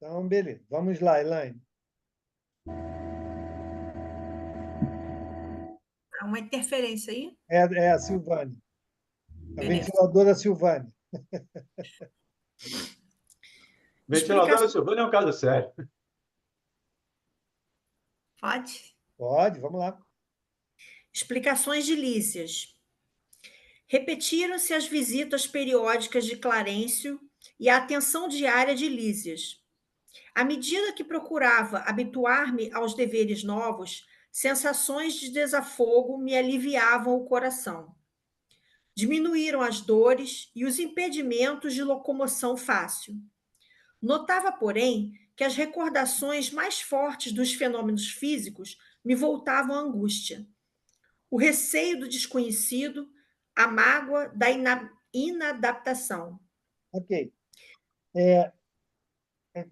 Então, beleza. Vamos lá, Elaine. Há uma interferência aí? É a Silvane, a Beleza. ventiladora Silvane. Explica... Ventilador Silvânia é um caso sério. Pode? Pode, vamos lá. Explicações de Lísias. Repetiram-se as visitas periódicas de Clarencio e a atenção diária de Lísias. À medida que procurava habituar-me aos deveres novos, sensações de desafogo me aliviavam o coração. Diminuíram as dores e os impedimentos de locomoção fácil. Notava, porém, que as recordações mais fortes dos fenômenos físicos me voltavam à angústia. O receio do desconhecido, a mágoa da inadaptação. Ok. É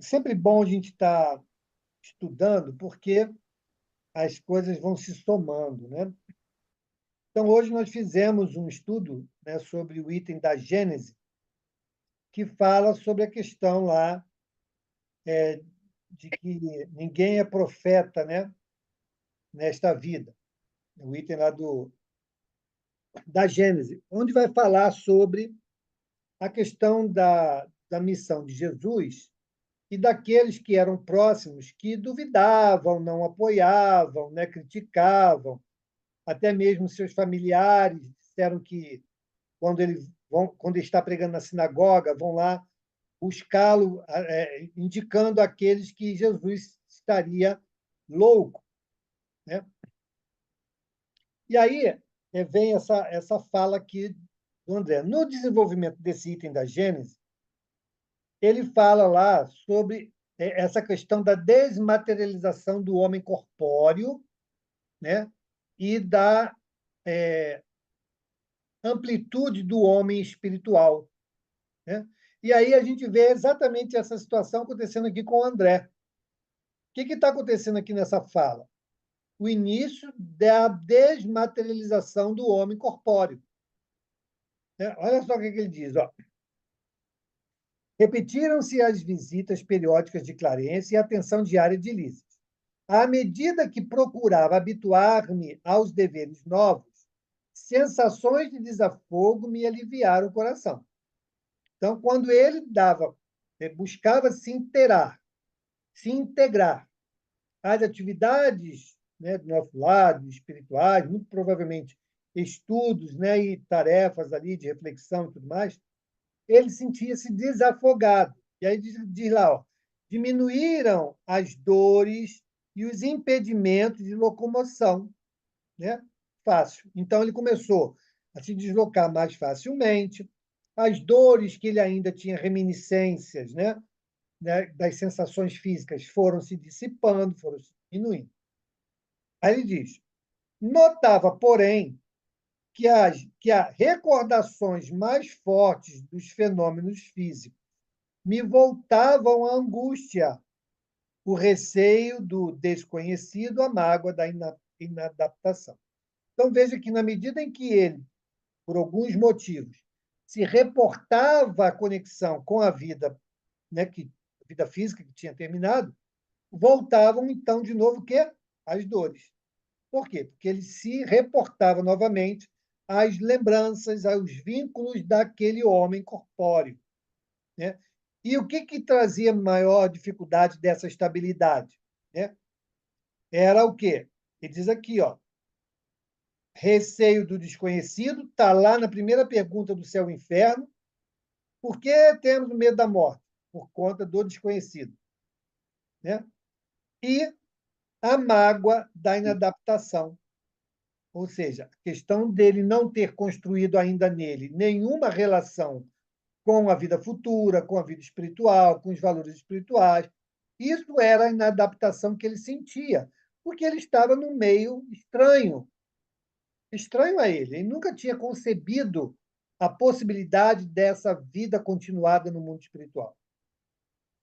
sempre bom a gente estar estudando, porque as coisas vão se somando, né? Então, hoje nós fizemos um estudo, né, sobre o item da Gênese, que fala sobre a questão lá de que ninguém é profeta, né, nesta vida. O item lá da Gênese, onde vai falar sobre a questão da missão de Jesus e daqueles que eram próximos que duvidavam, não apoiavam, né, criticavam, até mesmo seus familiares disseram que quando ele está pregando na sinagoga, vão lá buscá-lo, indicando àqueles que Jesus estaria louco, né? E aí vem essa fala aqui do André. No desenvolvimento desse item da Gênesis, ele fala lá sobre essa questão da desmaterialização do homem corpóreo, né? E da amplitude do homem espiritual, né? E aí a gente vê exatamente essa situação acontecendo aqui com o André. O que está acontecendo aqui nessa fala? O início da desmaterialização do homem corpóreo, né? Olha só o que ele diz. Ó. Repetiram-se as visitas periódicas de Clarence e a atenção diária de Lísias. À medida que procurava habituar-me aos deveres novos, sensações de desafogo me aliviaram o coração. Então, quando ele buscava se integrar às atividades, né, do nosso lado, espirituais, muito provavelmente estudos, né, e tarefas ali de reflexão e tudo mais, ele sentia-se desafogado. E aí diz lá, ó, diminuíram as dores e os impedimentos de locomoção, né? Fácil. Então, ele começou a se deslocar mais facilmente, as dores que ele ainda tinha reminiscências, né, das sensações físicas foram se dissipando, foram se diminuindo. Aí ele diz: notava, porém, que as recordações mais fortes dos fenômenos físicos me voltavam à angústia, o receio do desconhecido, a mágoa da inadaptação. Então, veja que, na medida em que ele, por alguns motivos, se reportava a conexão com a vida, né, a vida física que tinha terminado, voltavam, então, de novo, o quê? As dores. Por quê? Porque ele se reportava novamente às lembranças, aos vínculos daquele homem corpóreo, né? E o que trazia maior dificuldade dessa estabilidade, né? Era o quê? Ele diz aqui, ó, receio do desconhecido, está lá na primeira pergunta do céu e inferno. Por que temos medo da morte? Por conta do desconhecido, né? E a mágoa da inadaptação, ou seja, a questão dele não ter construído ainda nele nenhuma relação com a vida futura, com a vida espiritual, com os valores espirituais. Isso era a inadaptação que ele sentia, porque ele estava num meio estranho, estranho a ele. Ele nunca tinha concebido a possibilidade dessa vida continuada no mundo espiritual.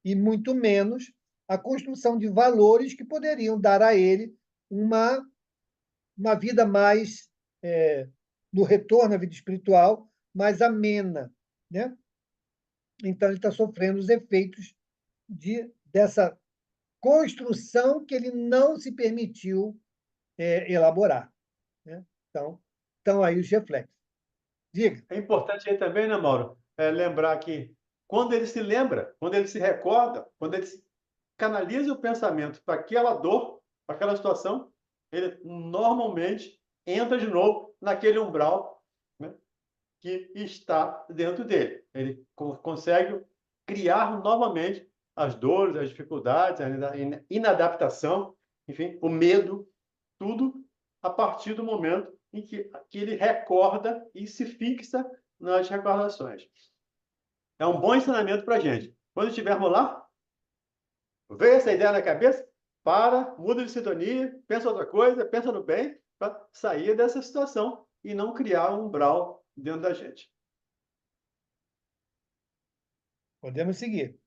E muito menos a construção de valores que poderiam dar a ele uma vida mais, no retorno à vida espiritual, mais amena, né? Então, ele está sofrendo os efeitos dessa construção que ele não se permitiu elaborar. Né? Então, aí os reflexos. Diga. É importante aí também, né, Mauro, lembrar que quando ele se lembra, quando ele se recorda, quando ele canaliza o pensamento para aquela dor, para aquela situação, ele normalmente entra de novo naquele umbral, né, que está dentro dele. Ele consegue criar novamente as dores, as dificuldades, a inadaptação, enfim, o medo, tudo a partir do momento em que ele recorda e se fixa nas recordações. É um bom ensinamento para a gente. Quando estivermos lá, veio essa ideia na cabeça, muda de sintonia, pensa outra coisa, pensa no bem, para sair dessa situação e não criar um umbral dentro da gente. Podemos seguir.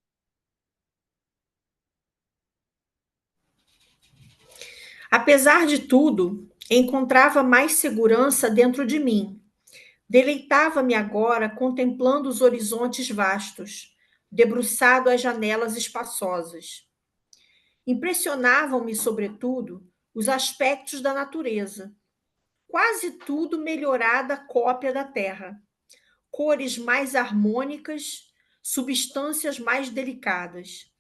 Apesar de tudo, encontrava mais segurança dentro de mim. Deleitava-me agora contemplando os horizontes vastos, debruçado às janelas espaçosas. Impressionavam-me, sobretudo, os aspectos da natureza. Quase tudo melhorada cópia da terra. Cores mais harmônicas, substâncias mais delicadas.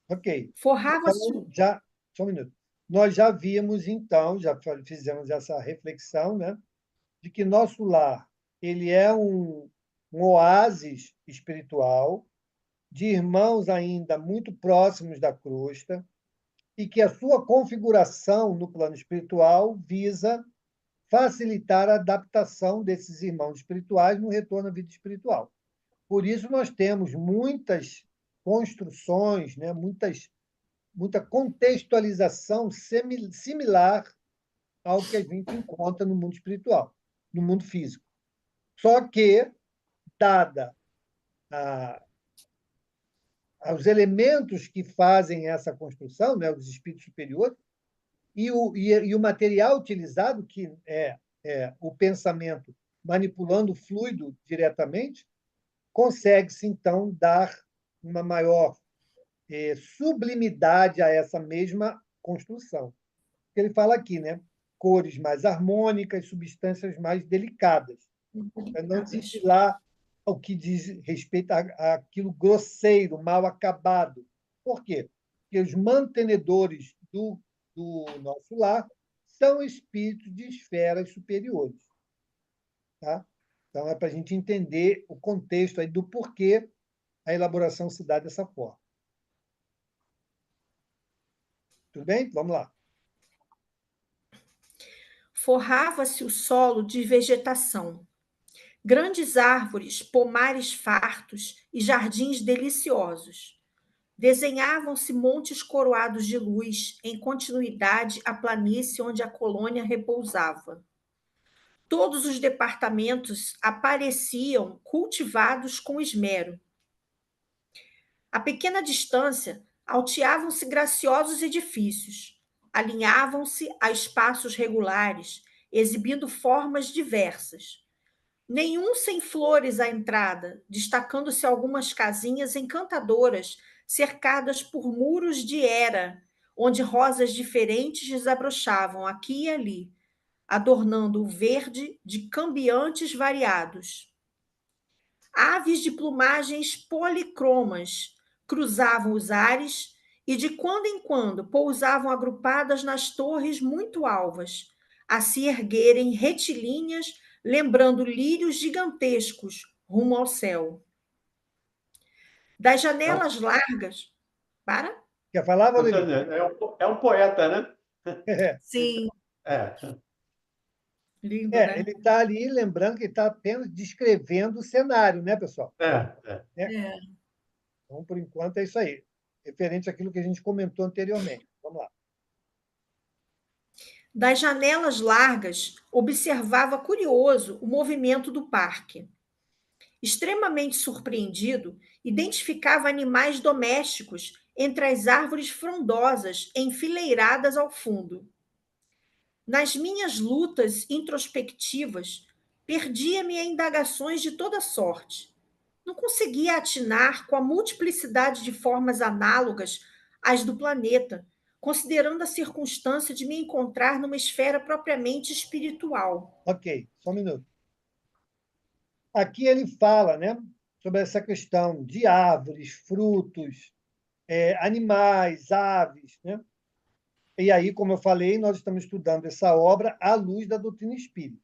Ok. Forrava-se. Então, só um minuto. Nós já vimos, então, já fizemos essa reflexão, né, de que nosso lar ele é um oásis espiritual, de irmãos ainda muito próximos da crosta, e que a sua configuração no plano espiritual visa facilitar a adaptação desses irmãos espirituais no retorno à vida espiritual. Por isso, nós temos muitas construções, né, muita contextualização similar ao que a gente encontra no mundo espiritual, no mundo físico. Só que, dada os elementos que fazem essa construção, né, os espíritos superiores, e o material utilizado, que é o pensamento manipulando o fluido diretamente, consegue-se, então, dar uma maior sublimidade a essa mesma construção. Ele fala aqui, né? Cores mais harmônicas, substâncias mais delicadas. Para não existe lá o que diz respeito àquilo grosseiro, mal acabado. Por quê? Porque os mantenedores do nosso lar são espíritos de esferas superiores. Tá? Então, é para a gente entender o contexto aí do porquê a elaboração se dá dessa forma. Tudo bem? Vamos lá. Forrava-se o solo de vegetação. Grandes árvores, pomares fartos e jardins deliciosos. Desenhavam-se montes coroados de luz, em continuidade à planície onde a colônia repousava. Todos os departamentos apareciam cultivados com esmero. A pequena distância, alteavam-se graciosos edifícios, alinhavam-se a espaços regulares, exibindo formas diversas. Nenhum sem flores à entrada, destacando-se algumas casinhas encantadoras, cercadas por muros de era, onde rosas diferentes desabrochavam aqui e ali, adornando o verde de cambiantes variados. Aves de plumagens policromas cruzavam os ares e de quando em quando pousavam agrupadas nas torres muito alvas, a se erguerem retilíneas, lembrando lírios gigantescos rumo ao céu. Das janelas largas. Para? Quer falar, Valeria? É um poeta, né? Sim. É. Lindo, né? Ele está ali, lembrando que ele está apenas descrevendo o cenário, né, pessoal? Então, por enquanto, é isso aí. Referente àquilo que a gente comentou anteriormente. Vamos lá. Das janelas largas, observava curioso o movimento do parque. Extremamente surpreendido, identificava animais domésticos entre as árvores frondosas enfileiradas ao fundo. Nas minhas lutas introspectivas, perdia-me em indagações de toda sorte. Não conseguia atinar com a multiplicidade de formas análogas as do planeta, considerando a circunstância de me encontrar numa esfera propriamente espiritual. Ok, só um minuto. Aqui ele fala, né, sobre essa questão de árvores, frutos, animais, aves, né? E aí, como eu falei, nós estamos estudando essa obra à luz da doutrina espírita.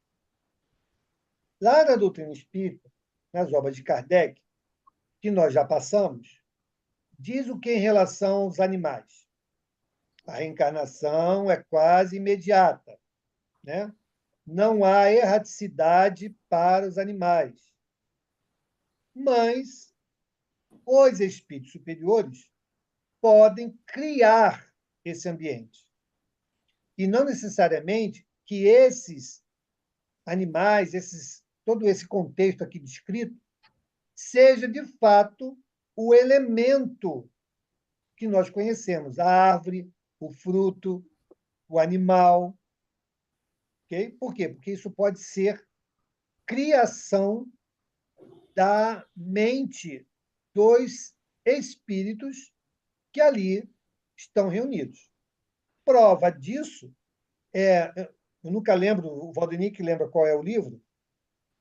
Lá na doutrina espírita, nas obras de Kardec, que nós já passamos, diz o que em relação aos animais? A reencarnação é quase imediata, né? Não há erraticidade para os animais. Mas os espíritos superiores podem criar esse ambiente. E não necessariamente que esses animais, todo esse contexto aqui descrito, seja de fato o elemento que nós conhecemos, a árvore, o fruto, o animal. Okay? Por quê? Porque isso pode ser criação da mente dos espíritos que ali estão reunidos. Prova disso eu nunca lembro, o Valdemir que lembra qual é o livro,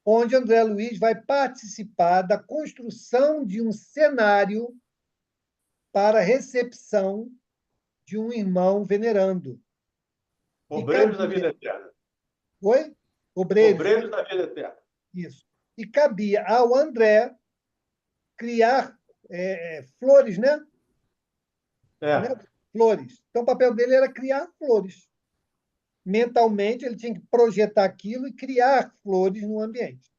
onde André Luiz vai participar da construção de um cenário para a recepção de um irmão venerando. Obreiros da vida eterna. Oi? Obreiros. Obreiros da vida eterna. Isso. E cabia ao André criar flores, né? Né? Flores. Então, o papel dele era criar flores. Mentalmente, ele tinha que projetar aquilo e criar flores no ambiente.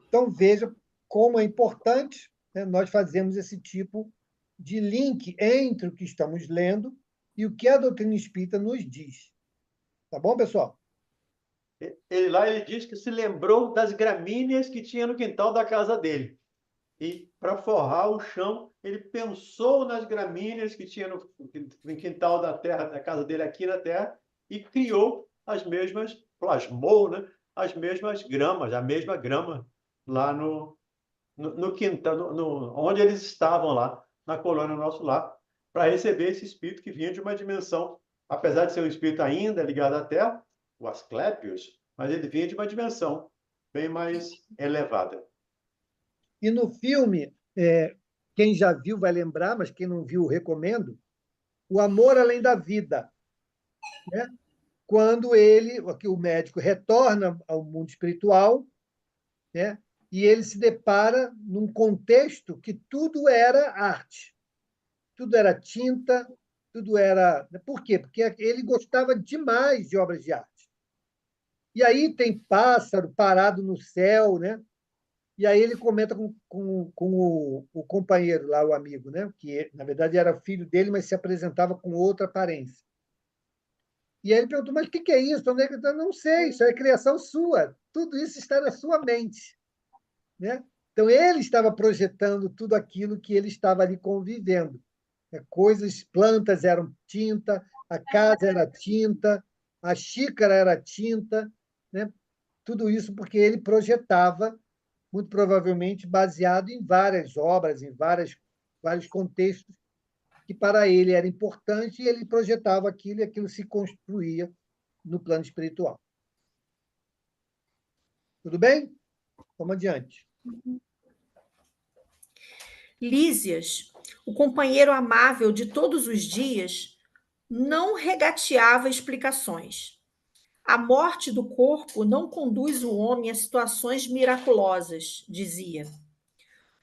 Então, veja como é importante, né, nós fazermos esse tipo de link entre o que estamos lendo e o que a doutrina espírita nos diz. Tá bom, pessoal? Ele diz que se lembrou das gramíneas que tinha no quintal da casa dele. E, para forrar o chão, ele pensou nas gramíneas que tinha no quintal da casa dele aqui na Terra e criou as mesmas, plasmou, né, as mesmas gramas, a mesma grama lá no quintal, onde eles estavam lá, na colônia Nosso Lar, para receber esse espírito que vinha de uma dimensão, apesar de ser um espírito ainda ligado à Terra, o Asclépios, mas ele vinha de uma dimensão bem mais elevada. E no filme, quem já viu vai lembrar, mas quem não viu, recomendo, O Amor Além da Vida. Né? Quando o médico retorna ao mundo espiritual, né? E ele se depara num contexto que tudo era arte, tudo era tinta, tudo era... Por quê? Porque ele gostava demais de obras de arte. E aí tem pássaro parado no céu, né? E aí ele comenta com o companheiro lá, o amigo, né? Que na verdade era filho dele, mas se apresentava com outra aparência. E aí ele perguntou, mas o que é isso? Onde é que está? Não sei, isso é criação sua. Tudo isso está na sua mente. Né? Então, ele estava projetando tudo aquilo que ele estava ali convivendo. Coisas, plantas eram tinta, a casa era tinta, a xícara era tinta, né? Tudo isso porque ele projetava, muito provavelmente baseado em várias obras, em vários contextos que para ele era importante, e ele projetava aquilo e aquilo se construía no plano espiritual. Tudo bem? Vamos adiante. Lísias, o companheiro amável de todos os dias, não regateava explicações. A morte do corpo não conduz o homem a situações miraculosas, dizia.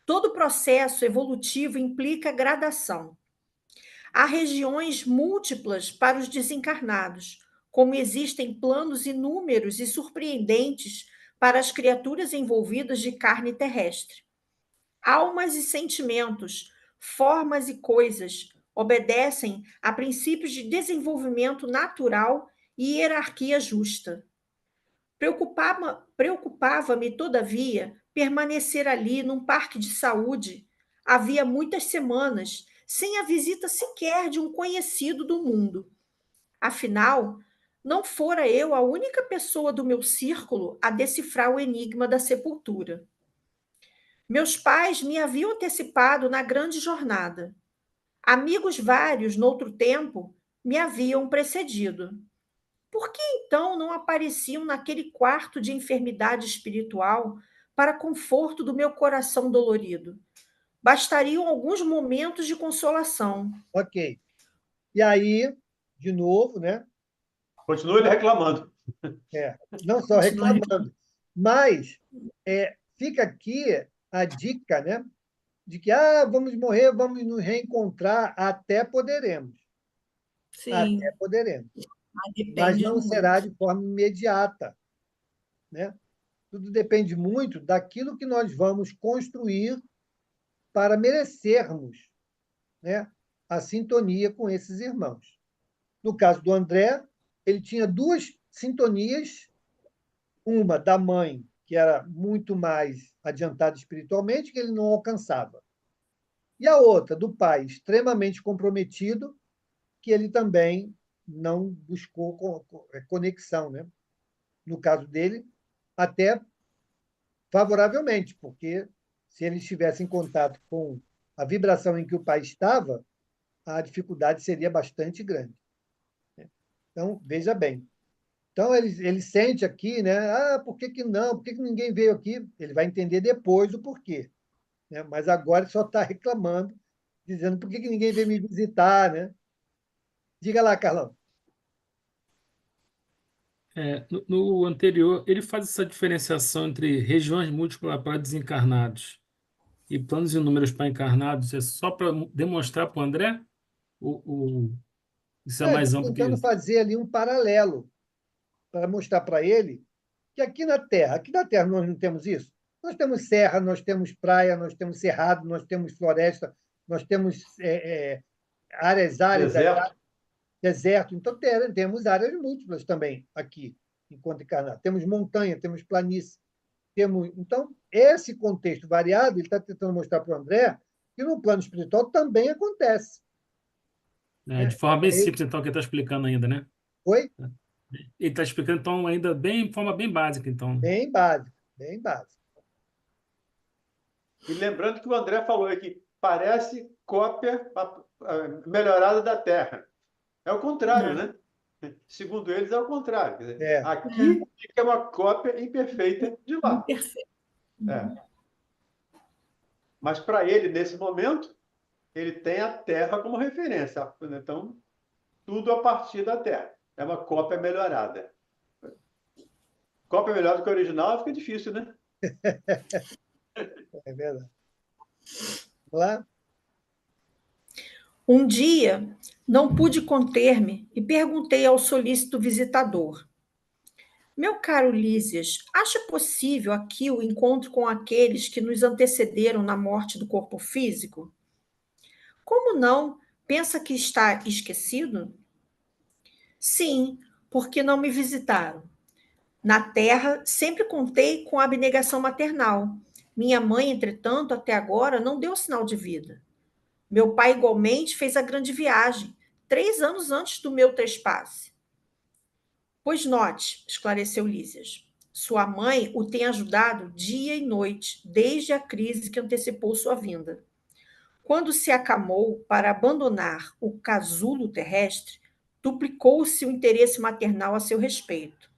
Todo processo evolutivo implica gradação. Há regiões múltiplas para os desencarnados, como existem planos inúmeros e surpreendentes para as criaturas envolvidas de carne terrestre. Almas e sentimentos, formas e coisas obedecem a princípios de desenvolvimento natural e hierarquia justa. Preocupava-me, todavia, permanecer ali num parque de saúde havia muitas semanas, sem a visita sequer de um conhecido do mundo. Afinal, não fora eu a única pessoa do meu círculo a decifrar o enigma da sepultura. Meus pais me haviam antecipado na grande jornada. Amigos vários, noutro tempo, me haviam precedido. Por que então não apareciam naquele quarto de enfermidade espiritual para conforto do meu coração dolorido? Bastariam alguns momentos de consolação. Ok. E aí, de novo, né? Continua ele reclamando. Não só reclamando, mas fica aqui a dica, né? De que vamos morrer, vamos nos reencontrar, até poderemos. Até Sim, poderemos. mas Mas depende não será muito. de forma imediata, né? Tudo depende muito daquilo que nós vamos construir para merecermos, né, a sintonia com esses irmãos. No caso do André, ele tinha duas sintonias, uma da mãe, que era muito mais adiantada espiritualmente, que ele não alcançava, e a outra do pai, extremamente comprometido, que ele também não buscou conexão, né? No caso dele, até favoravelmente, porque se ele estivesse em contato com a vibração em que o pai estava, a dificuldade seria bastante grande. Então, veja bem. Então, ele sente aqui, né? Por que não? Por que ninguém veio aqui? Ele vai entender depois o porquê, né? Mas agora ele só está reclamando, dizendo por que ninguém veio me visitar, né? Diga lá, Carlão. No anterior, ele faz essa diferenciação entre regiões múltiplas para desencarnados e planos e números para encarnados. É só para demonstrar para o André? Isso é Ele mais está amplo que tentando isso? fazer ali um paralelo para mostrar para ele que aqui na Terra nós não temos isso. Nós temos serra, nós temos praia, nós temos cerrado, nós temos floresta, nós temos áreas áridas, Deserto. deserto. Então, temos áreas múltiplas também aqui, enquanto encarnado. Temos montanha, temos planície. Então, esse contexto variado, ele está tentando mostrar para o André que no plano espiritual também acontece. De Né? forma bem simples, então, que ele está explicando ainda, né? Foi Ele está explicando, então, ainda bem, de forma bem básica, então. bem básico, bem básico. E lembrando que o André falou aqui, parece cópia melhorada da Terra. É o contrário, né? Segundo eles, é o contrário. Quer dizer, É, aqui é uma cópia imperfeita de lá. Perfeito. É. Mas para ele, nesse momento, ele tem a Terra como referência. Então, tudo a partir da Terra. É uma cópia melhorada. Cópia melhor do que a original fica difícil, né? é verdade. Vamos lá? Um dia, não pude conter-me e perguntei ao solícito visitador: Meu caro Lísias, acha possível aqui o encontro com aqueles que nos antecederam na morte do corpo físico? Como não? Pensa que está esquecido? Sim, porque não me visitaram. Na terra, sempre contei com a abnegação maternal. Minha mãe, entretanto, até agora não deu sinal de vida. Meu pai, igualmente, fez a grande viagem, 3 anos antes do meu trespasse. Pois note, esclareceu Lísias, sua mãe o tem ajudado dia e noite, desde a crise que antecipou sua vinda. Quando se acamou para abandonar o casulo terrestre, duplicou-se o interesse maternal a seu respeito.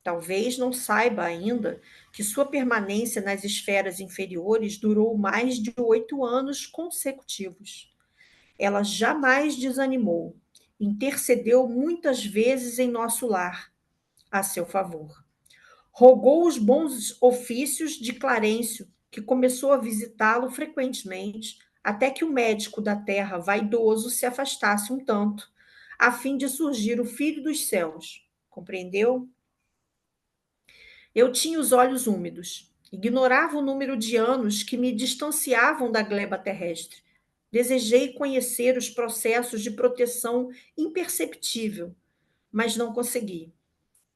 Talvez não saiba ainda que sua permanência nas esferas inferiores durou mais de 8 anos consecutivos. Ela jamais desanimou, intercedeu muitas vezes em nosso lar, a seu favor. Rogou os bons ofícios de Clarencio, que começou a visitá-lo frequentemente, até que o médico da terra vaidoso se afastasse um tanto, a fim de surgir o filho dos céus. Compreendeu? Eu tinha os olhos úmidos. Ignorava o número de anos que me distanciavam da gleba terrestre. Desejei conhecer os processos de proteção imperceptível, mas não consegui.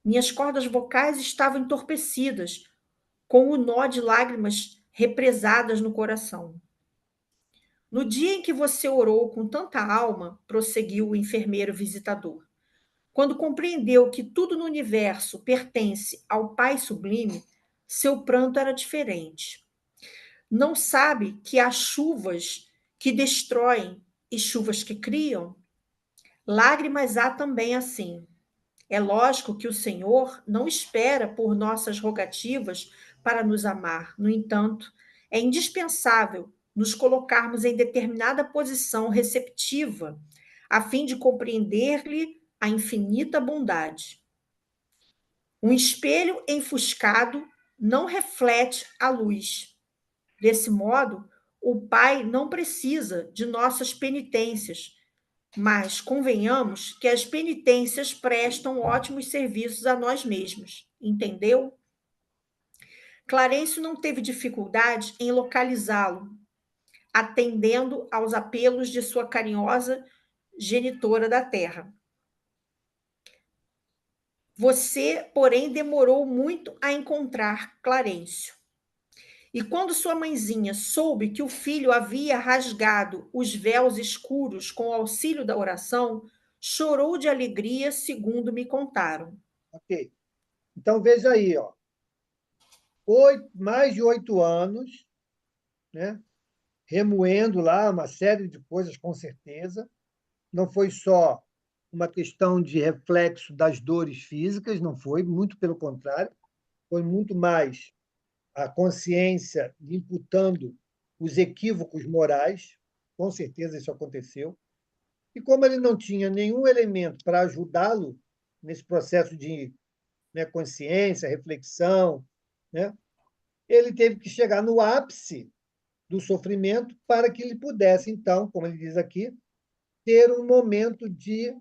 Minhas cordas vocais estavam entorpecidas, com o nó de lágrimas represadas no coração. No dia em que você orou com tanta alma, prosseguiu o enfermeiro visitador, quando compreendeu que tudo no universo pertence ao Pai Sublime, seu pranto era diferente. Não sabe que há chuvas que destroem e chuvas que criam, lágrimas há também assim. É lógico que o Senhor não espera por nossas rogativas para nos amar. No entanto, é indispensável nos colocarmos em determinada posição receptiva, a fim de compreender-lhe a infinita bondade. Um espelho enfuscado não reflete a luz. Desse modo, o Pai não precisa de nossas penitências, mas convenhamos que as penitências prestam ótimos serviços a nós mesmos, entendeu? Clarencio não teve dificuldade em localizá-lo, atendendo aos apelos de sua carinhosa genitora da terra. Você, porém, demorou muito a encontrar Clarencio. E quando sua mãezinha soube que o filho havia rasgado os véus escuros com o auxílio da oração, chorou de alegria, segundo me contaram. Ok. Então, veja aí, ó. Mais de 8 anos, né? Remoendo lá uma série de coisas, com certeza. Não foi só uma questão de reflexo das dores físicas, não foi, muito pelo contrário, foi muito mais a consciência imputando os equívocos morais, com certeza isso aconteceu. E como ele não tinha nenhum elemento para ajudá-lo nesse processo de, né, consciência, reflexão, né, ele teve que chegar no ápice do sofrimento para que ele pudesse, então, como ele diz aqui, ter um momento de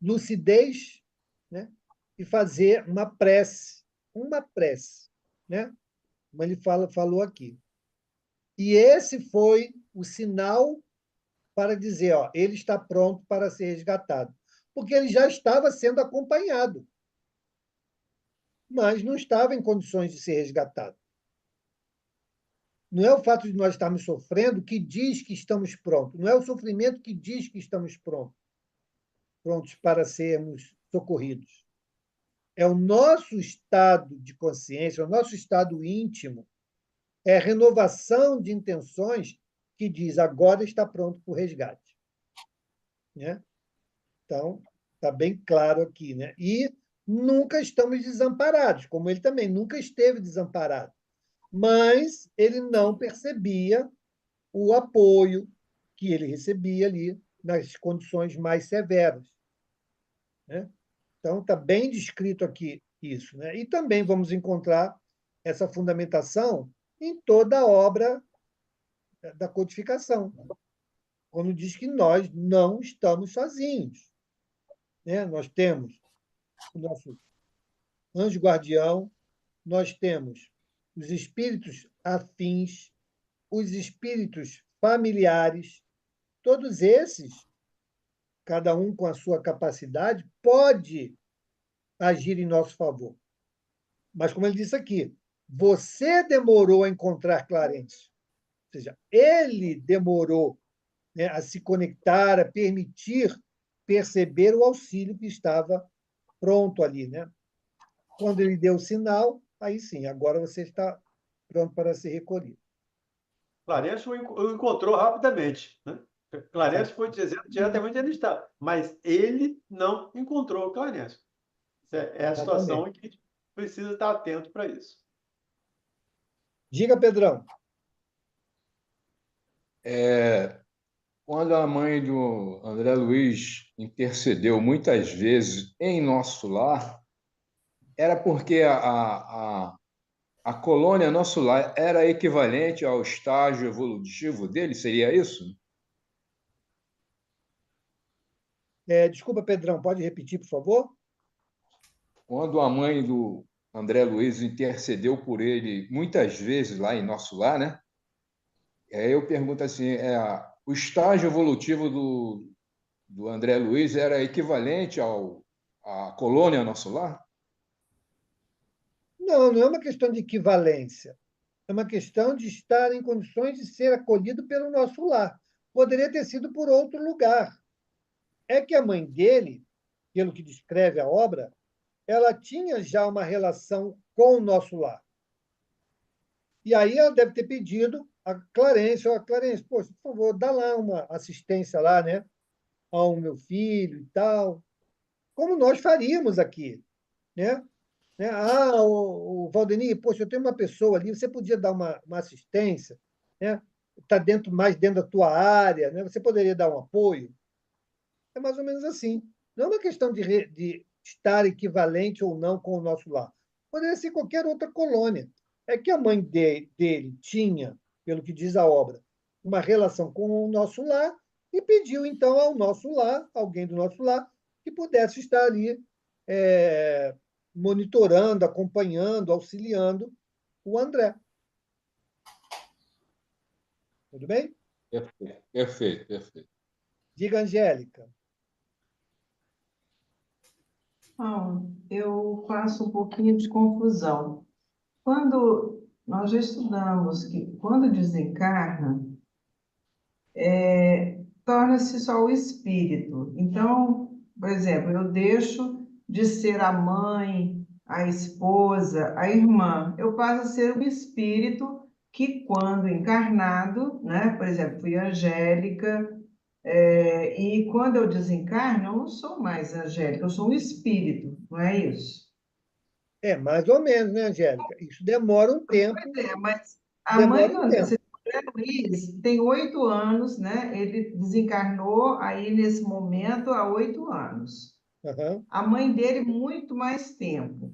lucidez, né, e fazer uma prece, né, como ele falou aqui. E esse foi o sinal para dizer, ó, ele está pronto para ser resgatado, porque ele já estava sendo acompanhado, mas não estava em condições de ser resgatado. Não é o fato de nós estarmos sofrendo que diz que estamos prontos, não é o sofrimento que diz que estamos prontos para sermos socorridos. É o nosso estado de consciência, o nosso estado íntimo, é a renovação de intenções que diz agora está pronto para o resgate. Né? Então, está bem claro aqui. Né? E nunca estamos desamparados, como ele também nunca esteve desamparado. Mas ele não percebia o apoio que ele recebia ali nas condições mais severas. Né? Então, está bem descrito aqui isso. Né? E também vamos encontrar essa fundamentação em toda a obra da codificação, quando diz que nós não estamos sozinhos. Né? Nós temos o nosso anjo guardião, nós temos os espíritos afins, os espíritos familiares, todos esses, cada um com a sua capacidade, pode agir em nosso favor. Mas, como ele disse aqui, você demorou a encontrar Clarence. Ou seja, ele demorou, né, a se conectar, a permitir perceber o auxílio que estava pronto ali. Né? Quando ele deu o sinal, aí sim, agora você está pronto para ser recolhido. Clarence o encontrou rapidamente. Né? Clarence foi dizendo diretamente onde ele está, mas ele não encontrou o Clarence. É a situação em que a gente precisa estar atento para isso. Diga, Pedrão. Quando a mãe do André Luiz intercedeu muitas vezes em nosso lar, era porque a colônia nosso lar era equivalente ao estágio evolutivo dele, seria isso? Desculpa, Pedrão, pode repetir, por favor? Quando a mãe do André Luiz intercedeu por ele muitas vezes lá em nosso lar, né? Aí eu pergunto assim, o estágio evolutivo do André Luiz era equivalente à colônia nosso lar? Não, não é uma questão de equivalência. É uma questão de estar em condições de ser acolhido pelo nosso lar. Poderia ter sido por outro lugar. É que a mãe dele, pelo que descreve a obra, ela tinha já uma relação com o nosso lar. E aí ela deve ter pedido a Clarence, ó, Clarence, poxa, por favor, dá lá uma assistência lá, né, ao meu filho e tal, como nós faríamos aqui, né? O Valdemir, poxa, eu tenho uma pessoa ali, você podia dar uma assistência, né? Está mais dentro da tua área, né? Você poderia dar um apoio? É mais ou menos assim. Não é uma questão de estar equivalente ou não com o nosso lar. Poderia ser qualquer outra colônia. É que a mãe dele tinha, pelo que diz a obra, uma relação com o nosso lar e pediu, então, ao nosso lar, alguém do nosso lar, que pudesse estar ali monitorando, acompanhando, auxiliando o André. Tudo bem? Perfeito, perfeito, perfeito. Diga, Angélica. Eu faço um pouquinho de confusão. Quando nós já estudamos que quando desencarna, torna-se só o espírito. Então, por exemplo, eu deixo de ser a mãe, a esposa, a irmã. Eu passo a ser o espírito que, quando encarnado, né? Por exemplo, fui Angélica, e quando eu desencarno, eu não sou mais Angélica, eu sou um espírito, não é isso? É, mais ou menos, né, Angélica? Isso demora um tempo. Pois é, mas a mãe Demora do um André tempo. Luiz tem 8 anos, né? Ele desencarnou aí nesse momento há 8 anos. Aham. A mãe dele, muito mais tempo.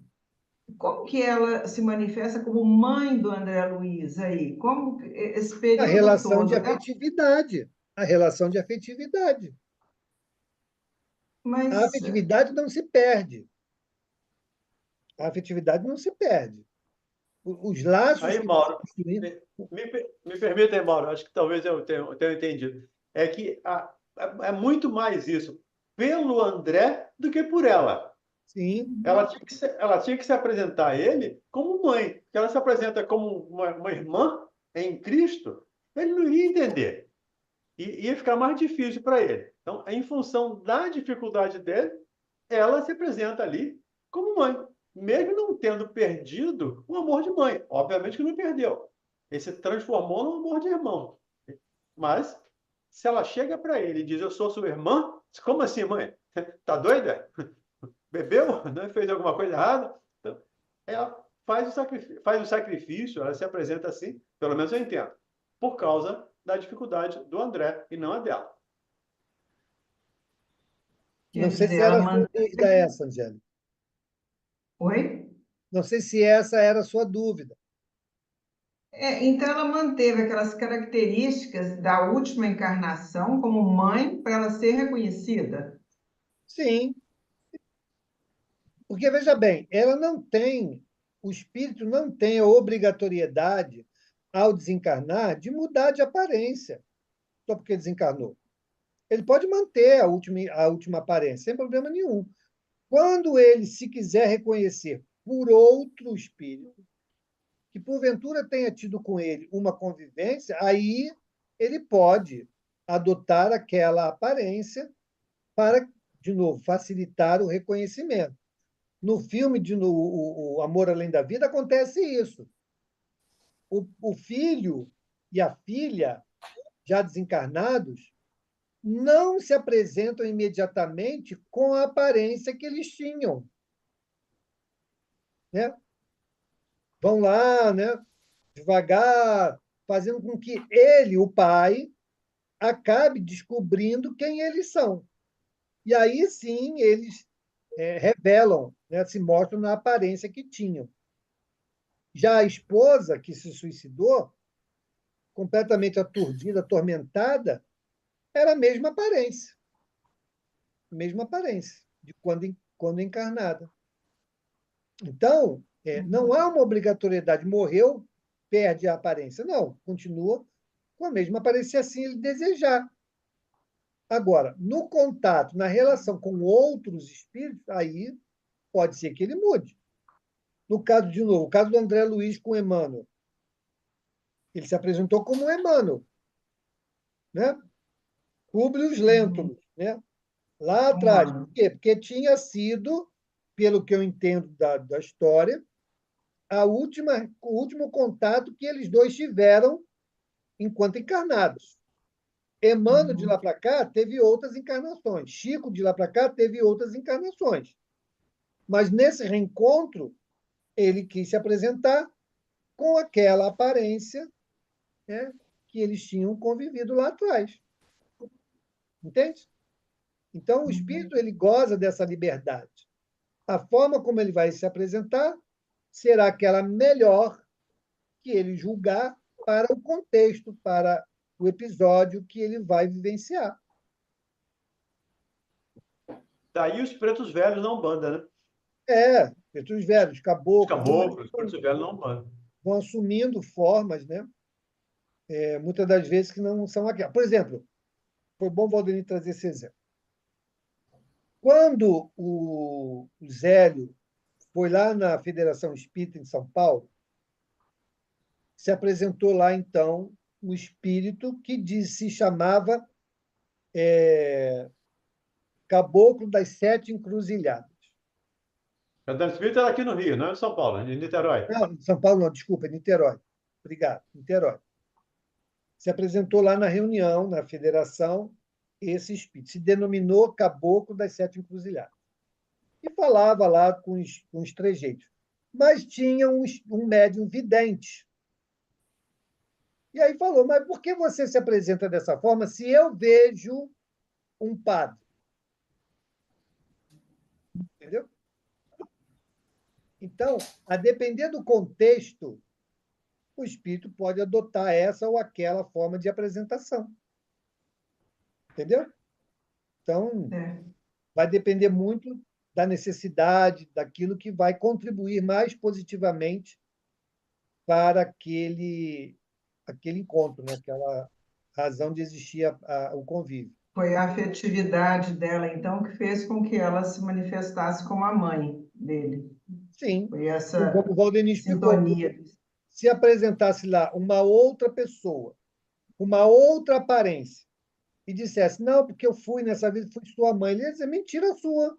Como que ela se manifesta como mãe do André Luiz aí? Como esse A período relação de todo? afetividade. A relação de afetividade. A Mas afetividade não se perde. A afetividade não se perde. Os laços Aí, que vão se Mauro, construindo. me permita, aí, Mauro, acho que talvez eu tenha entendido. É que é muito mais isso pelo André do que por ela. Sim, Ela tinha que se apresentar a ele como mãe. Porque ela se apresenta como uma irmã em Cristo, ele não iria entender. E ia ficar mais difícil para ele. Então, em função da dificuldade dele, ela se apresenta ali como mãe, mesmo não tendo perdido o amor de mãe. Obviamente que não perdeu. Ele se transformou no amor de irmão. Mas, se ela chega para ele e diz: Eu sou sua irmã, como assim, mãe? Tá doida? Bebeu? Não fez alguma coisa errada? Então, ela faz o sacrifício, ela se apresenta assim, pelo menos eu entendo, por causa da dificuldade do André e não a dela. não quer sei dizer, se ela era a sua manda. dúvida essa, Angélica. Oi? Não sei se essa era a sua dúvida. Então, ela manteve aquelas características da última encarnação como mãe para ela ser reconhecida. Sim, porque, veja bem, ela não tem, o espírito não tem a obrigatoriedade, ao desencarnar, de mudar de aparência, só porque desencarnou. Ele pode manter a última aparência, sem problema nenhum. Quando ele se quiser reconhecer por outro espírito, que porventura tenha tido com ele uma convivência, aí ele pode adotar aquela aparência para, de novo, facilitar o reconhecimento. No filme o Amor Além da Vida acontece isso. O filho e a filha, já desencarnados, não se apresentam imediatamente com a aparência que eles tinham, né? Vão lá, né? Devagar, fazendo com que ele, o pai, acabe descobrindo quem eles são. E aí sim eles revelam, né? Se mostram na aparência que tinham. Já a esposa que se suicidou, completamente aturdida, atormentada, era a mesma aparência de quando encarnada. Então, não há uma obrigatoriedade. Morreu, perde a aparência. Não, continua com a mesma aparência, assim ele desejar. Agora, no contato, na relação com outros espíritos, aí pode ser que ele mude. No caso, de novo, o caso do André Luiz com Emmanuel, ele se apresentou como Emmanuel, né? Publius Lentulus, né? Lá atrás. Por quê? Porque tinha sido, pelo que eu entendo da história, o último contato que eles dois tiveram enquanto encarnados. Emmanuel de lá para cá teve outras encarnações. Chico de lá para cá teve outras encarnações. Mas nesse reencontro, ele quis se apresentar com aquela aparência, né, que eles tinham convivido lá atrás. Entende? Então, o espírito ele goza dessa liberdade. A forma como ele vai se apresentar será aquela melhor que ele julgar para o contexto, para o episódio que ele vai vivenciar. Daí os pretos velhos na Umbanda, né? Pretos velhos, Os caboclos, caboclos, os pretos velhos na Umbanda. vão assumindo formas, né? Muitas das vezes que não são aquelas. Por exemplo, foi bom o Valdemir trazer esse exemplo. Quando o Zélio foi lá na Federação Espírita em São Paulo, se apresentou lá, então, um espírito que se chamava Caboclo das Sete Encruzilhadas. A Espírita era aqui no Rio, não é em São Paulo, em Niterói. Não, São Paulo não, desculpa, Niterói. Obrigado, Niterói. Se apresentou lá na reunião, na federação, esse espírito. Se denominou Caboclo das Sete Encruzilhadas. E falava lá com os trejeitos. Mas tinha um médium vidente. E aí falou, mas por que você se apresenta dessa forma se eu vejo um padre? Entendeu? Então, a depender do contexto, o espírito pode adotar essa ou aquela forma de apresentação. Entendeu? Então, vai depender muito da necessidade, daquilo que vai contribuir mais positivamente para aquele encontro, né? Aquela razão de existir o convívio. Foi a afetividade dela, então, que fez com que ela se manifestasse como a mãe dele. Sim, Foi essa como o Valdemir explicou, sintonia. se apresentasse lá uma outra pessoa, uma outra aparência, e dissesse, não, porque eu fui nessa vida, fui sua mãe, ele ia dizer, mentira sua.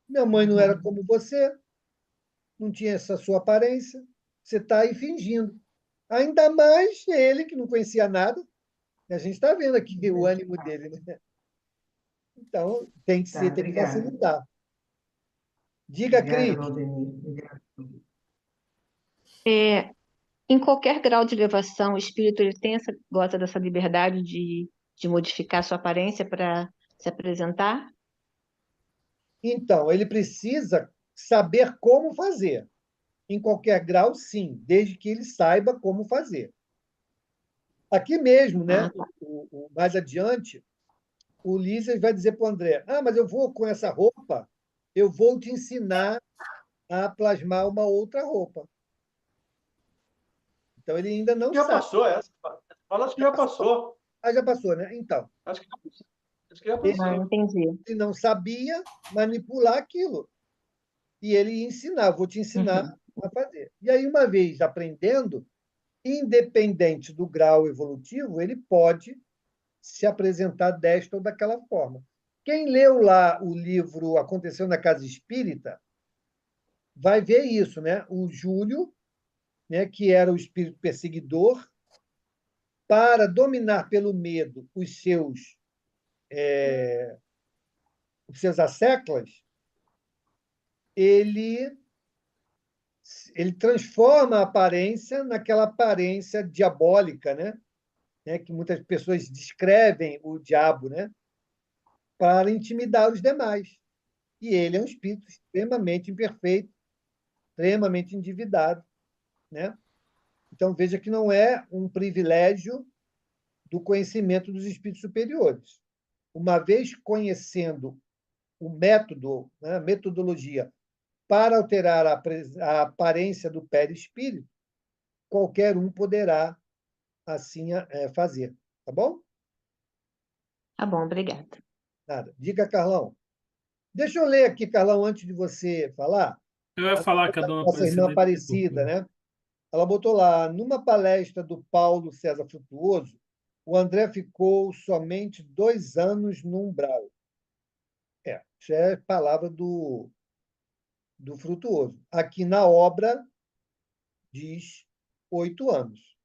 Minha mãe não era como você, não tinha essa sua aparência, você está aí fingindo. Ainda mais ele, que não conhecia nada. A gente está vendo aqui o ânimo dele, né? Então, tem que Obrigada. facilitar. Diga, Cris. Valdemir. Obrigada. Em qualquer grau de elevação, o espírito ele gosta dessa liberdade de modificar sua aparência para se apresentar? Então, ele precisa saber como fazer. Em qualquer grau, sim, desde que ele saiba como fazer. Aqui mesmo, né? Mais adiante, o Ulisses vai dizer para o André: mas eu vou com essa roupa, eu vou te ensinar a plasmar uma outra roupa. Então, ele ainda não Já sabe. passou essa? Fala que já passou. Já passou, né? Então. Acho que já passou. Entendi. Ele não sabia manipular aquilo. E ele ia ensinar, vou te ensinar a fazer. E aí, uma vez aprendendo, independente do grau evolutivo, ele pode se apresentar desta ou daquela forma. Quem leu lá o livro Aconteceu na Casa Espírita vai ver isso, né? O Júlio, né, que era o espírito perseguidor, para dominar pelo medo os seus asseclas, ele transforma a aparência naquela aparência diabólica, né? Que muitas pessoas descrevem o diabo, né? Para intimidar os demais. E ele é um espírito extremamente imperfeito, extremamente endividado, né? Então, veja que não é um privilégio do conhecimento dos espíritos superiores. Uma vez conhecendo o método, né, a metodologia para alterar a aparência do perispírito, qualquer um poderá assim fazer. Tá bom? Tá bom, obrigada. Nada. Diga, Carlão. Deixa eu ler aqui, Carlão, antes de você falar. Eu ia falar que a dona Nossa irmã Aparecida... Aparecida, né? Ela botou lá, numa palestra do Paulo César Frutuoso, o André ficou somente 2 anos no umbral. Isso é palavra do Frutuoso. Aqui na obra diz 8 anos.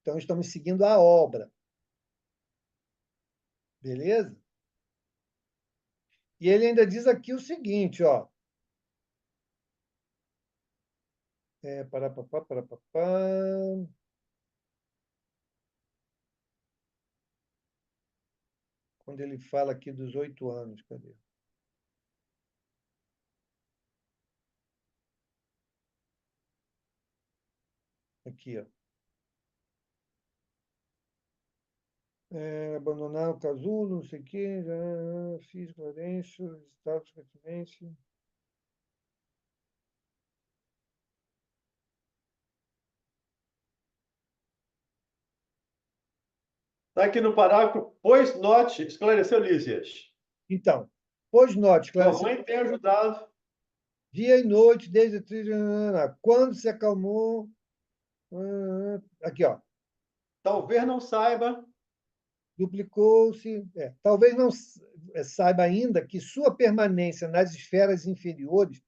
Então, estamos seguindo a obra. Beleza? E ele ainda diz aqui o seguinte, ó. Parapapá. Quando ele fala aqui dos 8 anos, cadê? Aqui, ó. Abandonar o casulo, não sei o quê, fiz Clarencio, status de continência. Está aqui no parágrafo, pois note, esclareceu Lísias. Então, pois note, Sua esclareceu mãe tem ajudado. dia e noite, desde quando se acalmou. Aqui, ó. Talvez não saiba. Duplicou-se. Talvez não saiba ainda que sua permanência nas esferas inferiores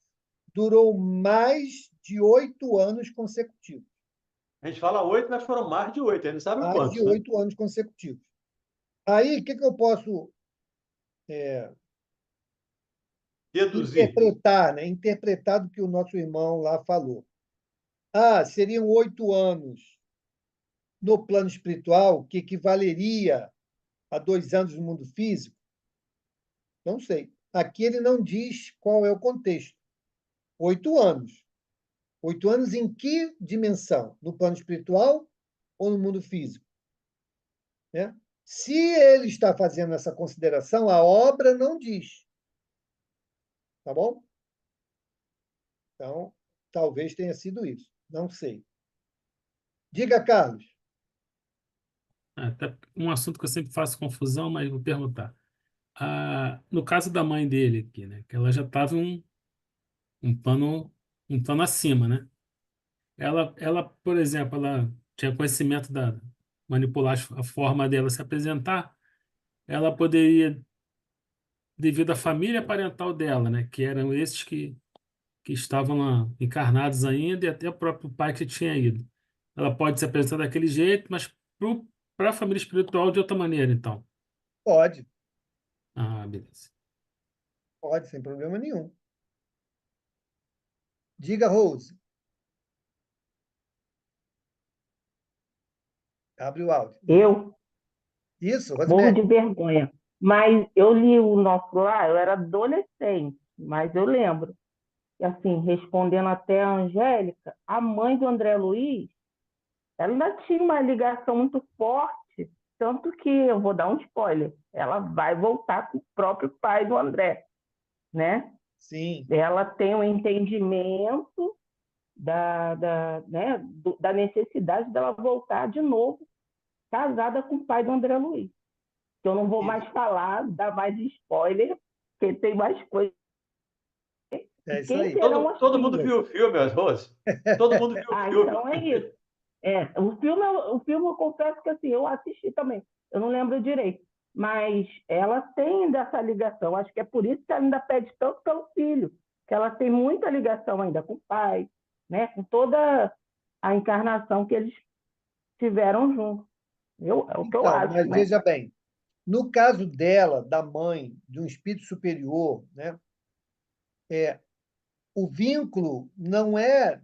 durou mais de 8 anos consecutivos. A gente fala 8, mas foram mais de 8. Ele não sabe Mais de quantos, né? 8 anos consecutivos. Aí, o que eu posso Deduzir. interpretar, né? Interpretar do que o nosso irmão lá falou. Seriam 8 anos no plano espiritual, que equivaleria a 2 anos no mundo físico? Não sei. Aqui ele não diz qual é o contexto. 8 anos. 8 anos em que dimensão? No plano espiritual ou no mundo físico? Né? Se ele está fazendo essa consideração, a obra não diz. Tá bom? Então, talvez tenha sido isso. Não sei. Diga, Carlos. Até um assunto que eu sempre faço confusão, mas vou perguntar. No caso da mãe dele aqui, né? Que ela já estava um plano acima, né? Ela, por exemplo, ela tinha conhecimento da manipular a forma dela se apresentar, ela poderia, devido à família parental dela, né? Que eram esses que estavam lá encarnados ainda e até o próprio pai que tinha ido. Ela pode se apresentar daquele jeito, mas para a família espiritual de outra maneira, então. Pode. Beleza. Pode, sem problema nenhum. Diga, Rose. Abre o áudio. Eu Isso, morro Rosemary. de vergonha. Mas eu li o nosso lá, eu era adolescente, mas eu lembro. E assim, respondendo até a Angélica, a mãe do André Luiz, ela ainda tinha uma ligação muito forte, tanto que, eu vou dar um spoiler, ela vai voltar com o próprio pai do André, né? Sim. Ela tem um entendimento da necessidade dela voltar de novo, casada com o pai do André Luiz. Que eu não vou mais falar, dar mais spoiler, porque tem mais coisas. É isso Quem aí. serão as Todo mundo filhas? viu o filme, Rose. Todo mundo viu o filme. Então é isso. O filme eu confesso que assim, eu assisti também. Eu não lembro direito. Mas ela tem dessa ligação. Acho que é por isso que ela ainda pede tanto pelo filho. Que ela tem muita ligação ainda com o pai, né? Com toda a encarnação que eles tiveram juntos. É o que eu Então, acho, mas né? veja bem, no caso dela, da mãe, de um espírito superior, né, o vínculo não é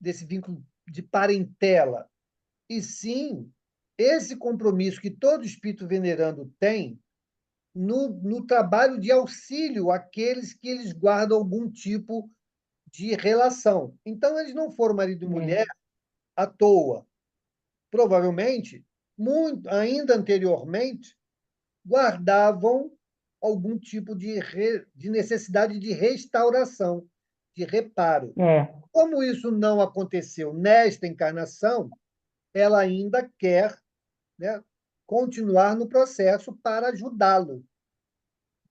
desse vínculo de parentela, e sim esse compromisso que todo espírito venerando tem no trabalho de auxílio àqueles que eles guardam algum tipo de relação. Então, eles não foram marido e mulher à toa. Provavelmente, ainda anteriormente, guardavam algum tipo de necessidade de restauração, de reparo. É, Como isso não aconteceu nesta encarnação, ela ainda quer, né, continuar no processo para ajudá-lo.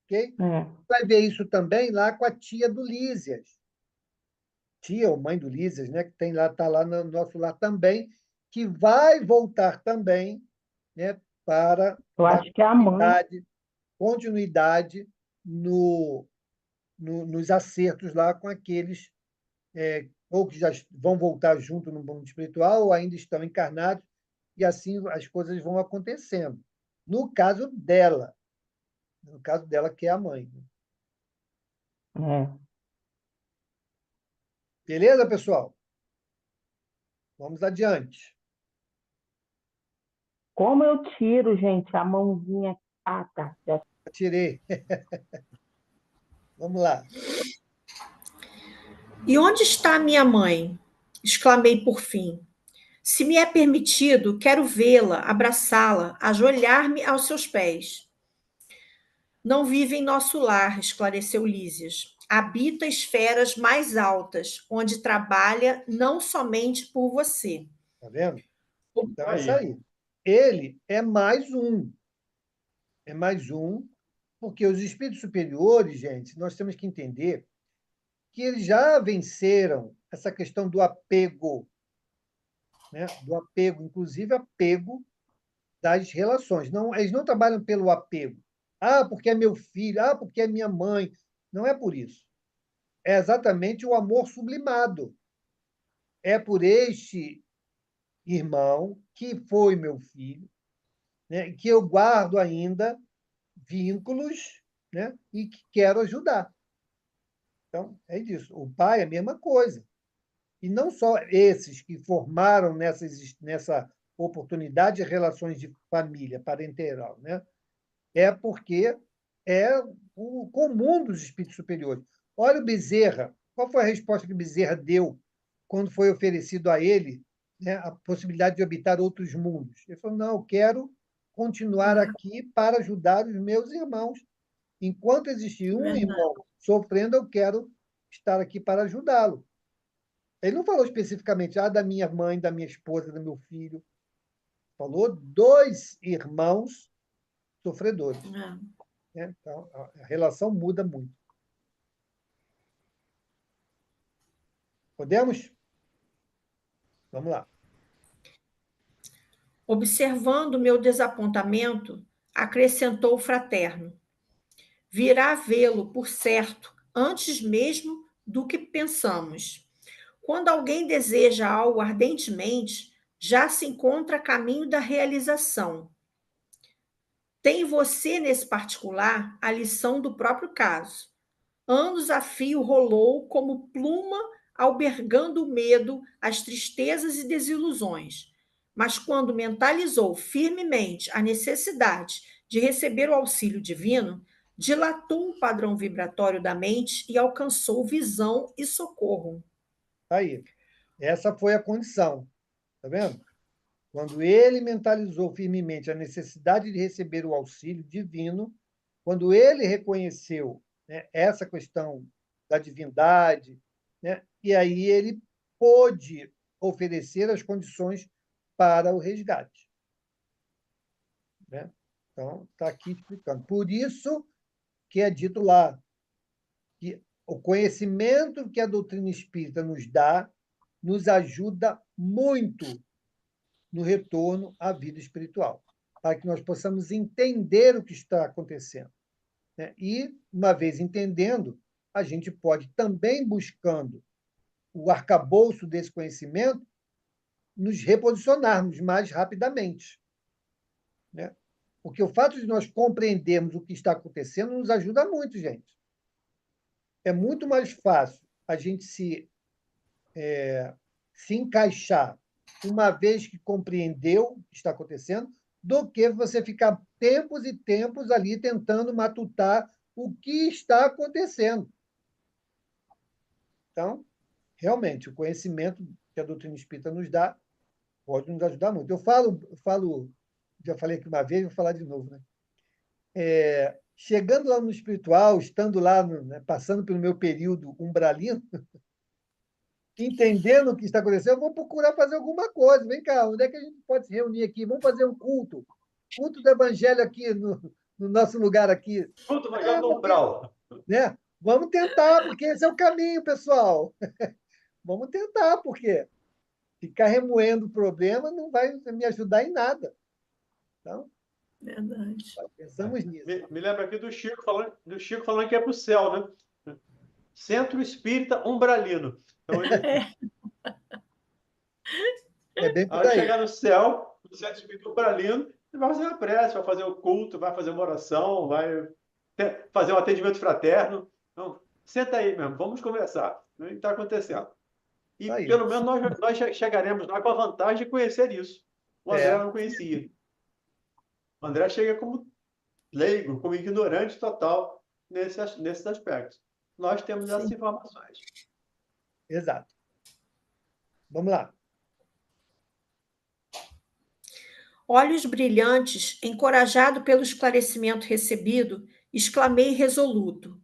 Okay? é. Vai ver isso também lá com a tia do Lísias. Tia ou mãe do Lísias, né, que tem lá, está lá no nosso lar também, que vai voltar também, né, para Eu dar acho que é a mãe. continuidade nos acertos lá com aqueles ou que já vão voltar junto no mundo espiritual, ou ainda estão encarnados, e assim as coisas vão acontecendo. No caso dela, que é a mãe. É. Beleza, pessoal? Vamos adiante. Como eu tiro, gente, a mãozinha. Ah, tá. Já... Tirei. Vamos lá. E onde está minha mãe? Exclamei por fim. Se me é permitido, quero vê-la, abraçá-la, ajoelhar-me aos seus pés. Não vive em nosso lar, esclareceu Lísias. Habita esferas mais altas, onde trabalha não somente por você. Tá vendo? Então, é Aí. isso aí. Ele é mais um. É mais um, porque os espíritos superiores, gente, nós temos que entender que eles já venceram essa questão do apego, né? Do apego, inclusive apego das relações. Não, eles não trabalham pelo apego. Ah, porque é meu filho, ah, porque é minha mãe. Não é por isso. É exatamente o amor sublimado. É por este irmão que foi meu filho, né, que eu guardo ainda vínculos, né, e que quero ajudar. Então, é isso. O pai é a mesma coisa. E não só esses que formaram nessa oportunidade de relações de família parenteral, né? É porque é o comum dos espíritos superiores. Olha o Bezerra. Qual foi a resposta que Bezerra deu quando foi oferecido a ele, né, a possibilidade de habitar outros mundos? Ele falou: não, eu quero continuar aqui para ajudar os meus irmãos. Enquanto existir um irmão sofrendo, eu quero estar aqui para ajudá-lo. Ele não falou especificamente da minha mãe, da minha esposa, do meu filho. Falou dois irmãos sofredores. Né? Então, a relação muda muito. Podemos? Vamos lá. Observando meu desapontamento, acrescentou o fraterno. Virá vê-lo, por certo, antes mesmo do que pensamos. Quando alguém deseja algo ardentemente, já se encontra a caminho da realização. Tem você, nesse particular, a lição do próprio caso. Anos a fio rolou como pluma albergando o medo, as tristezas e desilusões. Mas quando mentalizou firmemente a necessidade de receber o auxílio divino, dilatou o padrão vibratório da mente e alcançou visão e socorro. Aí. Essa foi a condição. Tá vendo? Quando ele mentalizou firmemente a necessidade de receber o auxílio divino, quando ele reconheceu, né, essa questão da divindade, né, e aí ele pôde oferecer as condições para o resgate. Né? Então, está aqui explicando. Por isso que é dito lá que o conhecimento que a doutrina espírita nos dá nos ajuda muito no retorno à vida espiritual, para que nós possamos entender o que está acontecendo. Né? E, uma vez entendendo, a gente pode também, buscando o arcabouço desse conhecimento, nos reposicionarmos mais rapidamente. Né? Porque o fato de nós compreendermos o que está acontecendo nos ajuda muito, gente. É muito mais fácil a gente se encaixar uma vez que compreendeu o que está acontecendo, do que você ficar tempos e tempos ali tentando matutar o que está acontecendo. Então, realmente, o conhecimento que a doutrina espírita nos dá pode nos ajudar muito. Eu falo, já falei aqui uma vez, vou falar de novo, né? Chegando lá no espiritual, estando lá, né, passando pelo meu período umbralino, entendendo o que está acontecendo, eu vou procurar fazer alguma coisa. Vem cá, onde é que a gente pode se reunir aqui? Vamos fazer um culto. Culto do evangelho aqui no nosso lugar aqui. Culto do evangelho no umbral. Né? Vamos tentar, porque esse é o caminho, pessoal. Vamos tentar, porque ficar remoendo o problema não vai me ajudar em nada. Então, verdade. Pensamos nisso. Me lembra aqui do Chico falando que é para o céu, né? Centro Espírita Umbralino. Então, É bem por a hora de aí. chegar no céu, o céu espírito para lindo, você vai fazer uma prece, vai fazer o culto, vai fazer uma oração, vai fazer um atendimento fraterno. Então, senta aí mesmo, vamos conversar. O que está acontecendo? E Tá aí. pelo menos nós chegaremos lá com a vantagem de conhecer isso. O André não conhecia. O André chega como leigo, como ignorante total nesses aspectos. Nós temos essas informações. Exato. Vamos lá. Olhos brilhantes, encorajado pelo esclarecimento recebido, exclamei resoluto.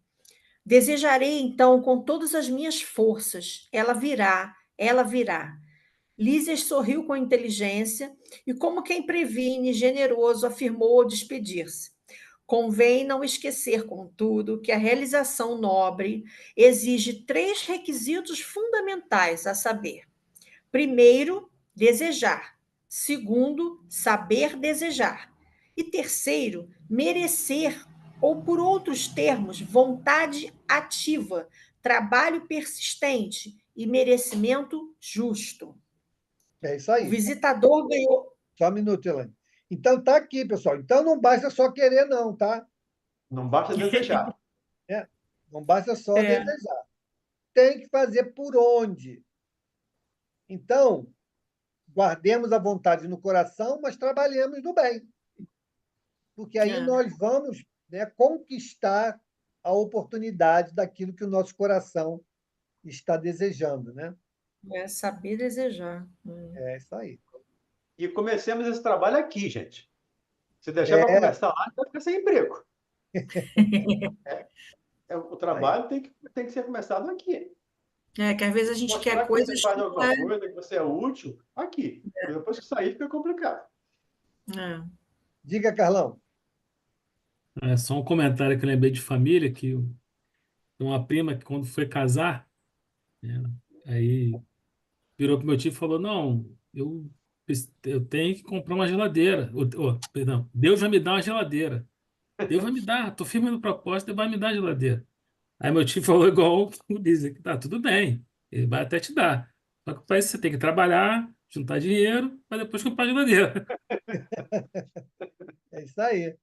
Desejarei então com todas as minhas forças. Ela virá, ela virá. Lísias sorriu com inteligência e, como quem previne, generoso, afirmou ao despedir-se. Convém não esquecer, contudo, que a realização nobre exige 3 requisitos fundamentais, a saber: primeiro, desejar; segundo, saber desejar; e terceiro, merecer, ou por outros termos, vontade ativa, trabalho persistente e merecimento justo. É isso O aí. visitador ganhou. Só um minuto, Elaine. Então, tá aqui, pessoal. Então, não basta só querer, não, tá? Não basta desejar. Não basta só desejar. Tem que fazer por onde. Então, guardemos a vontade no coração, mas trabalhemos no bem. Porque aí nós vamos, né, conquistar a oportunidade daquilo que o nosso coração está desejando, né? É saber desejar. É isso aí. E comecemos esse trabalho aqui, gente. Se deixar para começar lá, vai ficar sem emprego. O trabalho tem que ser começado aqui. Que às vezes a gente Mostrar quer que você coisas faz que não alguma é. coisa, que você é útil, aqui. Depois que sair, fica complicado. Diga, Carlão. É só um comentário que eu lembrei de família, que uma prima que quando foi casar, né, aí virou para meu tio e falou, não, eu tenho que comprar uma geladeira. Perdão, Deus vai me dar uma geladeira. Deus vai me dar, estou firme no propósito, Deus vai me dar a geladeira. Aí meu tio falou igual o Lisa, que tá tudo bem, ele vai até te dar. Só que para isso você tem que trabalhar, juntar dinheiro, para depois comprar a geladeira. É isso aí.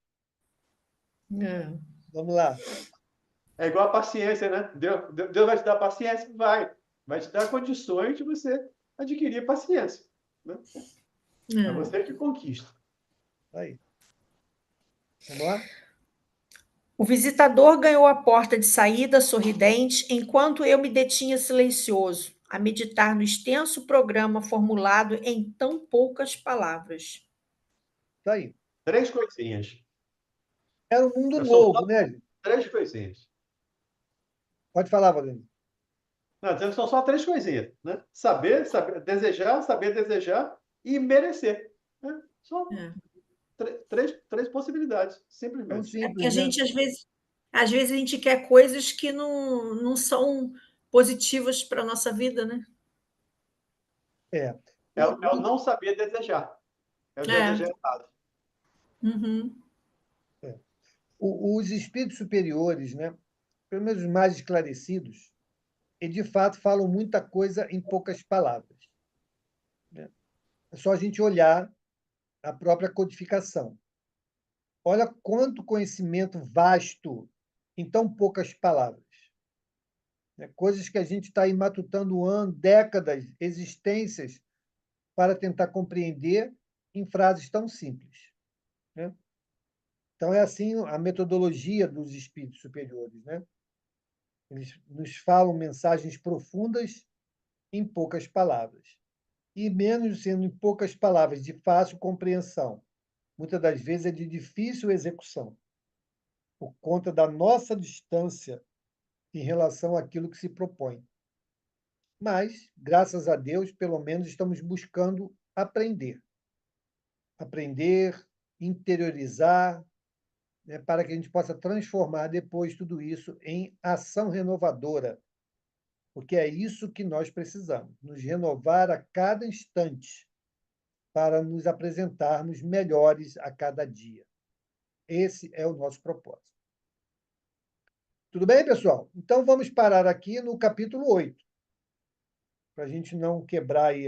Vamos lá. É igual a paciência, né? Deus vai te dar paciência? Vai te dar condições de você adquirir paciência. Né? É você que conquista. Aí. Vamos lá? O visitador ganhou a porta de saída sorridente, enquanto eu me detinha silencioso, a meditar no extenso programa formulado em tão poucas palavras. Isso aí. 3 coisinhas. Era um mundo Eu novo, sou né, gente? 3 coisinhas. Pode falar, Valente. Não, dizendo que são só 3 coisinhas. Né? Saber desejar, saber desejar e merecer. Né? Só 3 possibilidades, Tão simplesmente. Porque a simples, né? gente, às vezes a gente quer coisas que não são positivas para a nossa vida, né? É. É o não saber desejar. É o desejar errado. Uhum. Os espíritos superiores, né, pelo menos os mais esclarecidos, e de fato falam muita coisa em poucas palavras. Né? É só a gente olhar a própria codificação. Olha quanto conhecimento vasto em tão poucas palavras. Né? Coisas que a gente está aí matutando anos, décadas, existências, para tentar compreender em frases tão simples. Né? Então, é assim a metodologia dos espíritos superiores. Né? Eles nos falam mensagens profundas em poucas palavras. E menos sendo em poucas palavras de fácil compreensão. Muitas das vezes é de difícil execução, por conta da nossa distância em relação àquilo que se propõe. Mas, graças a Deus, pelo menos estamos buscando aprender. Aprender, interiorizar, né, para que a gente possa transformar depois tudo isso em ação renovadora. Porque é isso que nós precisamos, nos renovar a cada instante para nos apresentarmos melhores a cada dia. Esse é o nosso propósito. Tudo bem, pessoal? Então, vamos parar aqui no capítulo 8. para a gente não quebrar aí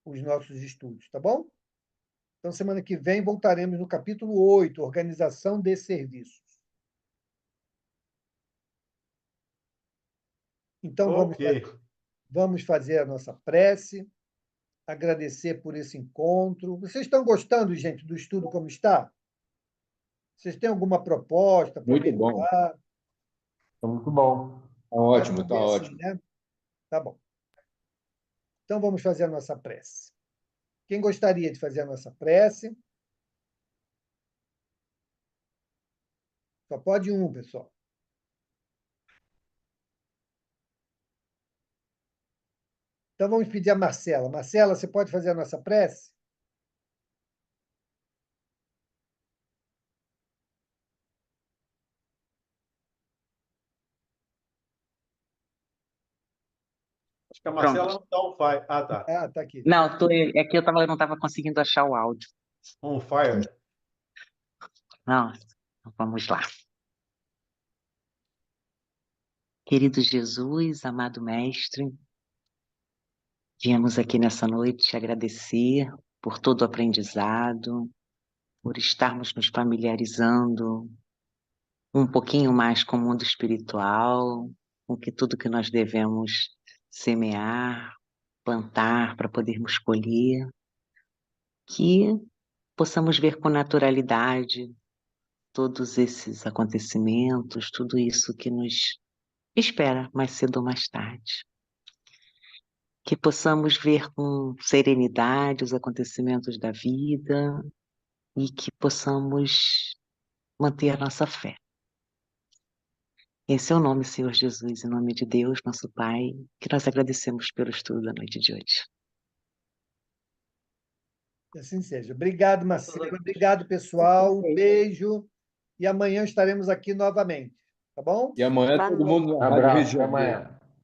os nossos estudos, tá bom? Então, semana que vem, voltaremos no capítulo 8, Organização de Serviços. Então, Ok. vamos fazer a nossa prece, agradecer por esse encontro. Vocês estão gostando, gente, do estudo como está? Vocês têm alguma proposta para Muito bom. melhorar? Tá muito bom. Tá ótimo, Acho que tá é assim, ótimo. né? Tá bom. Então, vamos fazer a nossa prece. Quem gostaria de fazer a nossa prece? Só pode um, pessoal. Então, vamos pedir a Marcela. Marcela, você pode fazer a nossa prece? Acho que a Pronto. Marcela não está on fire. Ah, tá. Ah, está aqui. Não, é que eu não estava conseguindo achar o áudio. On fire. Não, vamos lá. Querido Jesus, amado Mestre, viemos aqui nessa noite te agradecer por todo o aprendizado, por estarmos nos familiarizando um pouquinho mais com o mundo espiritual, com que tudo que nós devemos semear, plantar para podermos colher, que possamos ver com naturalidade todos esses acontecimentos, tudo isso que nos espera mais cedo ou mais tarde. Que possamos ver com serenidade os acontecimentos da vida e que possamos manter a nossa fé. Esse é o nome, Senhor Jesus, em nome de Deus, nosso Pai, que nós agradecemos pelo estudo da noite de hoje. Que assim seja. Obrigado, Marcela. Obrigado, pessoal. Um beijo. E amanhã estaremos aqui novamente. Tá bom? E amanhã Boa todo mundo na Rádio Abraço, Rio de até Janeiro. amanhã.